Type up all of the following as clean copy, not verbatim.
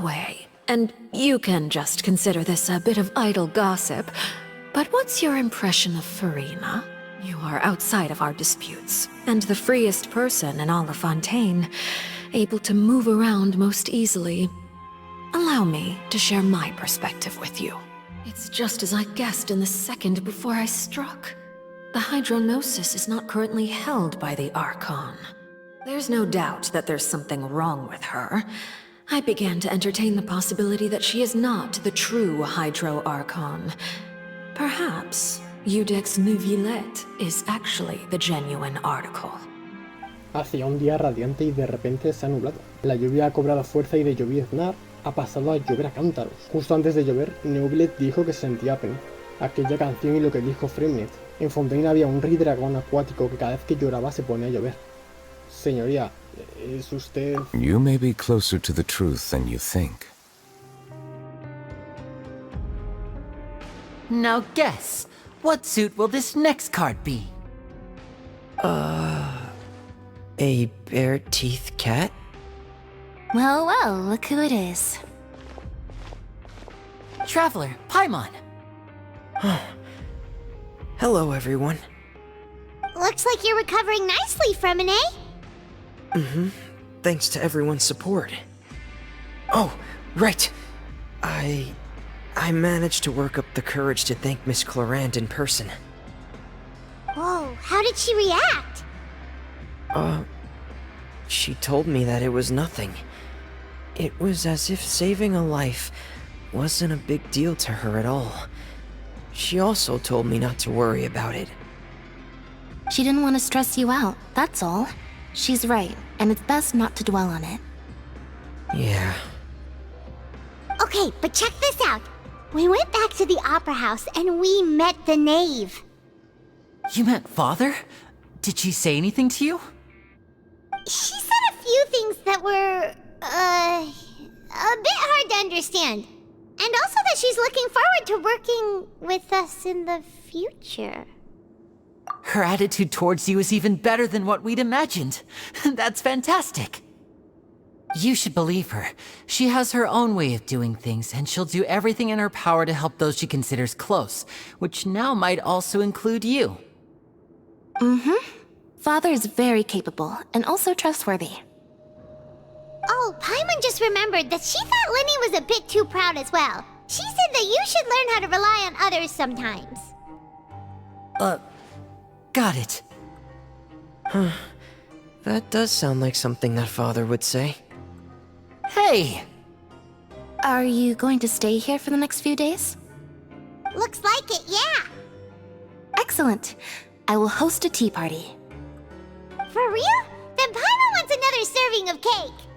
way, and you can just consider this a bit of idle gossip, but what's your impression of Farina? You are outside of our disputes, and the freest person in all of Fontaine, able to move around most easily. Allow me to share my perspective with you. It's just as I guessed in the second before I struck. The hydronosis is not currently held by the Archon. There's no doubt that there's something wrong with her. I began to entertain the possibility that she is not the true Hydro-Archon. Perhaps Iudex Neuvillette is actually the genuine article. Hacía un día radiante y de repente se ha nublado. La lluvia ha cobrado fuerza y de lloviznar ha pasado a llover a cántaros. Justo antes de llover, Neuvillette dijo que se sentía pena. Aquella canción y lo que dijo Fremnet. En Fontaine había un rey dragón acuático que cada vez que lloraba se ponía a llover. Señoría, ¿es usted...? You may be closer to the truth than you think. Now guess, what suit will this next card be? A bare-teeth cat? Well, well, look who it is. Traveler, Paimon. Hello, everyone. Looks like you're recovering nicely from it, eh? Thanks to everyone's support. Oh, right. I managed to work up the courage to thank Miss Clorant in person. Whoa, how did she react? She told me that it was nothing. It was as if saving a life wasn't a big deal to her at all. She also told me not to worry about it. She didn't want to stress you out, that's all. She's right, and it's best not to dwell on it. Yeah. Okay, but check this out. We went back to the opera house and we met the knave. You met Father? Did she say anything to you? She said a few things that were, a bit hard to understand. And also that she's looking forward to working with us in the future. Her attitude towards you is even better than what we'd imagined. That's fantastic. You should believe her. She has her own way of doing things, and she'll do everything in her power to help those she considers close, which now might also include you. Father is very capable, and also trustworthy. Oh, Paimon just remembered that she thought Lenny was a bit too proud as well. She said that you should learn how to rely on others sometimes. Got it. That does sound like something that Father would say. Hey! Are you going to stay here for the next few days? Looks like it, yeah. Excellent. I will host a tea party. For real? Then Paimon wants another serving of cake.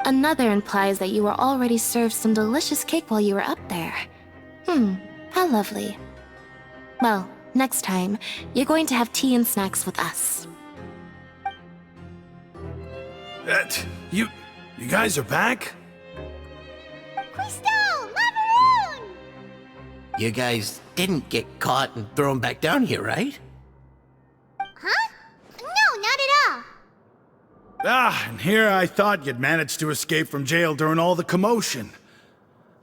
Another implies that you were already served some delicious cake while you were up there. How lovely. Well, next time, you're going to have tea and snacks with us. You guys are back? Crystal! Macaroon! You guys didn't get caught and thrown back down here, right? Huh? No, not at all. And here I thought you'd managed to escape from jail during all the commotion.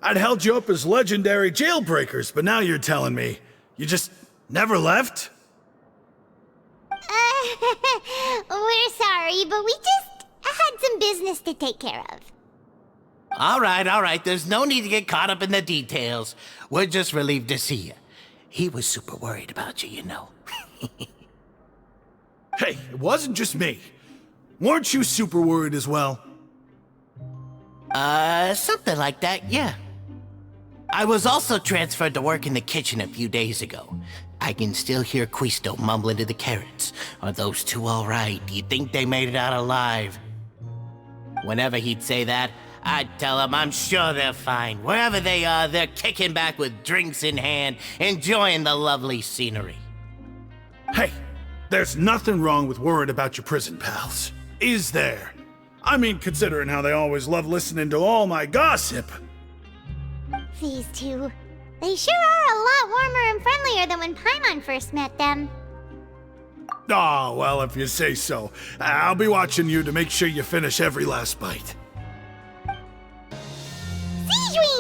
I'd held you up as legendary jailbreakers, but now you're telling me you just never left? We're sorry, but we just had some business to take care of. All right. There's no need to get caught up in the details. We're just relieved to see you. He was super worried about you, you know. Hey, it wasn't just me. Weren't you super worried as well? Something like that, yeah. I was also transferred to work in the kitchen a few days ago. I can still hear Quisto mumbling to the carrots. Are those two all right? Do you think they made it out alive? Whenever he'd say that, I'd tell him I'm sure they're fine. Wherever they are, they're kicking back with drinks in hand, enjoying the lovely scenery. Hey, there's nothing wrong with worried about your prison pals. Is there? I mean, considering how they always love listening to all my gossip. These two. They sure are a lot warmer and friendlier than when Paimon first met them. Oh, well, if you say so. I'll be watching you to make sure you finish every last bite.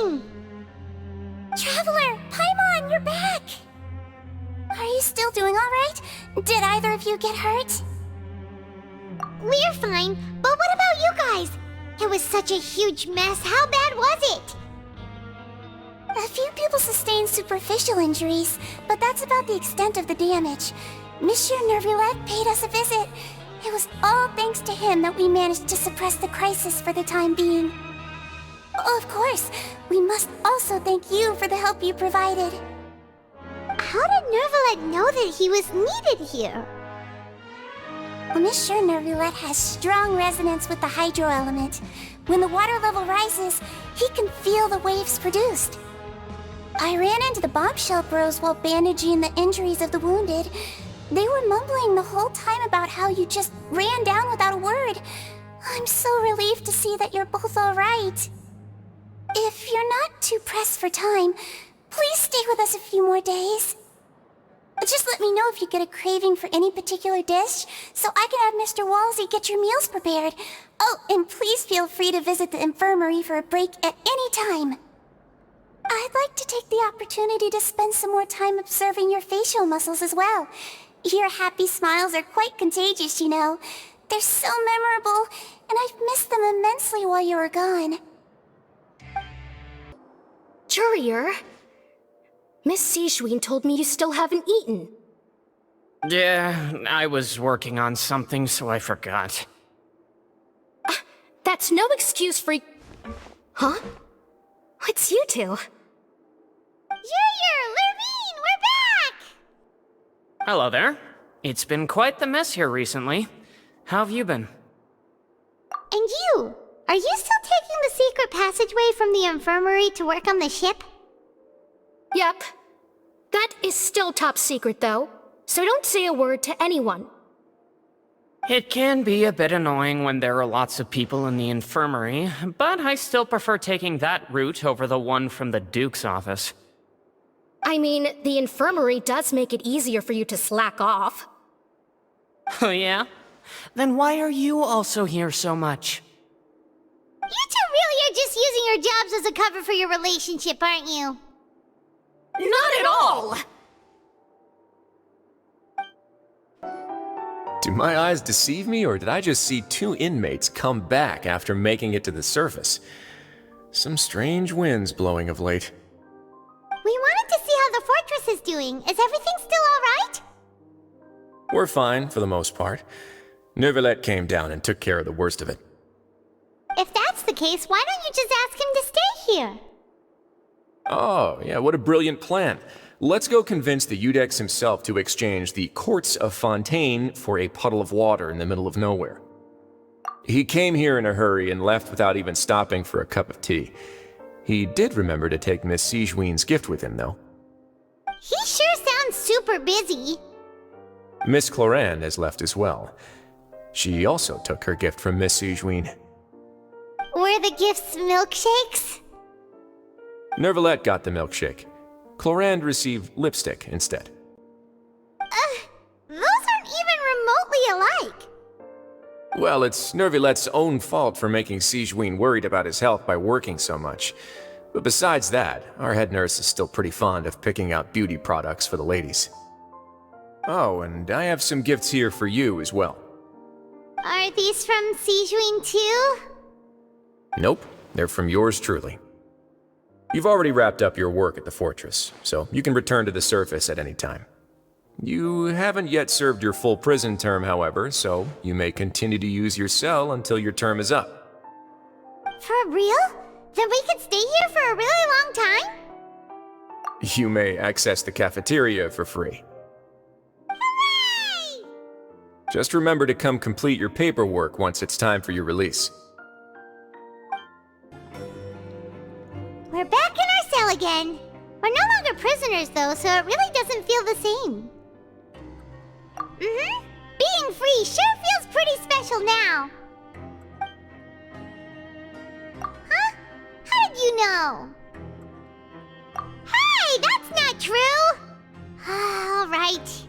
doing? Traveler, Paimon, you're back! Are you still doing alright? Did either of you get hurt? We're fine, but what about you guys? It was such a huge mess. How bad was it? A few people sustained superficial injuries, but that's about the extent of the damage. Monsieur Nervillette paid us a visit. It was all thanks to him that we managed to suppress the crisis for the time being. Of course, we must also thank you for the help you provided. How did Nervillette know that he was needed here? Well, Monsieur Nervillette has strong resonance with the hydro element. When the water level rises, he can feel the waves produced. I ran into the bombshell bros while bandaging the injuries of the wounded. They were mumbling the whole time about how you just ran down without a word. I'm so relieved to see that you're both alright. If you're not too pressed for time, please stay with us a few more days. Just let me know if you get a craving for any particular dish, so I can have Mr. Wolsey get your meals prepared. Oh, and please feel free to visit the infirmary for a break at any time. I'd like to take the opportunity to spend some more time observing your facial muscles as well. Your happy smiles are quite contagious, you know. They're so memorable, and I've missed them immensely while you were gone. Courier, Miss Sijouin told me you still haven't eaten. Yeah, I was working on something, so I forgot. That's no excuse for... Huh? It's you two. Courier, Lurvine, we're back! Hello there. It's been quite the mess here recently. How have you been? And you? Are you still taking the secret passageway from the infirmary to work on the ship? Yep. That is still top secret, though, so don't say a word to anyone. It can be a bit annoying when there are lots of people in the infirmary, but I still prefer taking that route over the one from the Duke's office. I mean, the infirmary does make it easier for you to slack off. Oh yeah? Then why are you also here so much? You two really are just using your jobs as a cover for your relationship, aren't you? Not at all! Do my eyes deceive me, or did I just see two inmates come back after making it to the surface? Some strange winds blowing of late. We wanted to see how the fortress is doing. Is everything still alright? We're fine, for the most part. Nervillette came down and took care of the worst of it. If that's the case, why don't you just ask him to stay here? Oh, yeah, what a brilliant plan. Let's go convince the Eudex himself to exchange the courts of Fontaine for a puddle of water in the middle of nowhere. He came here in a hurry and left without even stopping for a cup of tea. He did remember to take Miss Sijouin's gift with him, though. He sure sounds super busy. Miss Clorand has left as well. She also took her gift from Miss Sijouin. Were the gifts milkshakes? Nervillette got the milkshake. Clorand received lipstick instead. Those aren't even remotely alike. Well, it's Nervillette's own fault for making Sijouin worried about his health by working so much. But besides that, our head nurse is still pretty fond of picking out beauty products for the ladies. Oh, and I have some gifts here for you as well. Are these from Sijouin too? Nope, they're from yours truly. You've already wrapped up your work at the fortress, so you can return to the surface at any time. You haven't yet served your full prison term, however, so you may continue to use your cell until your term is up. For real? Then we could stay here for a really long time? You may access the cafeteria for free. Hooray! Just remember to come complete your paperwork once it's time for your release. We're back in our cell again. We're no longer prisoners, though, so it really doesn't feel the same. Being free sure feels pretty special now. Huh? How did you know? Hey, that's not true! Alright.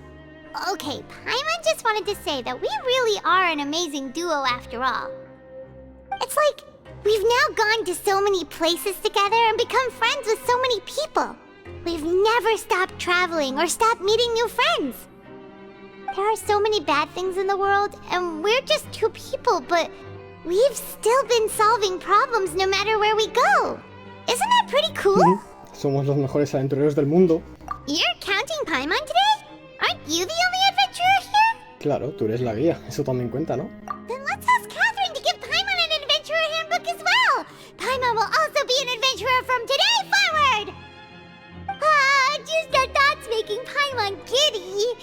Okay, Paimon just wanted to say that we really are an amazing duo after all. It's like, We've now gone to so many places together and become friends with so many people. We've never stopped traveling or stopped meeting new friends. There are so many bad things in the world, and we're just two people, but we've still been solving problems no matter where we go. Isn't that pretty cool? Somos los mejores aventureros del mundo. You're counting Paimon today? Aren't you the only adventurer here? Claro, tú eres la guía, eso también cuenta, ¿no? Then let's ask Catherine to give Paimon an adventurer handbook as well. Paimon will also be an adventurer from today forward. Just our thoughts making Paimon giddy.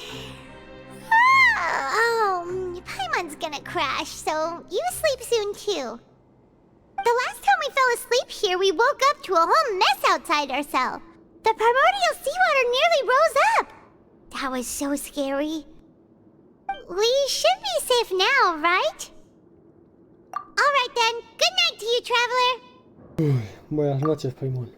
Paimon's gonna crash, so you sleep soon too. The last time we fell asleep here, we woke up to a whole mess outside ourselves. The primordial seawater nearly rose up. That was so scary. We should be safe now, right? Alright then, good night to you, traveler. Buenas noches, Paimon.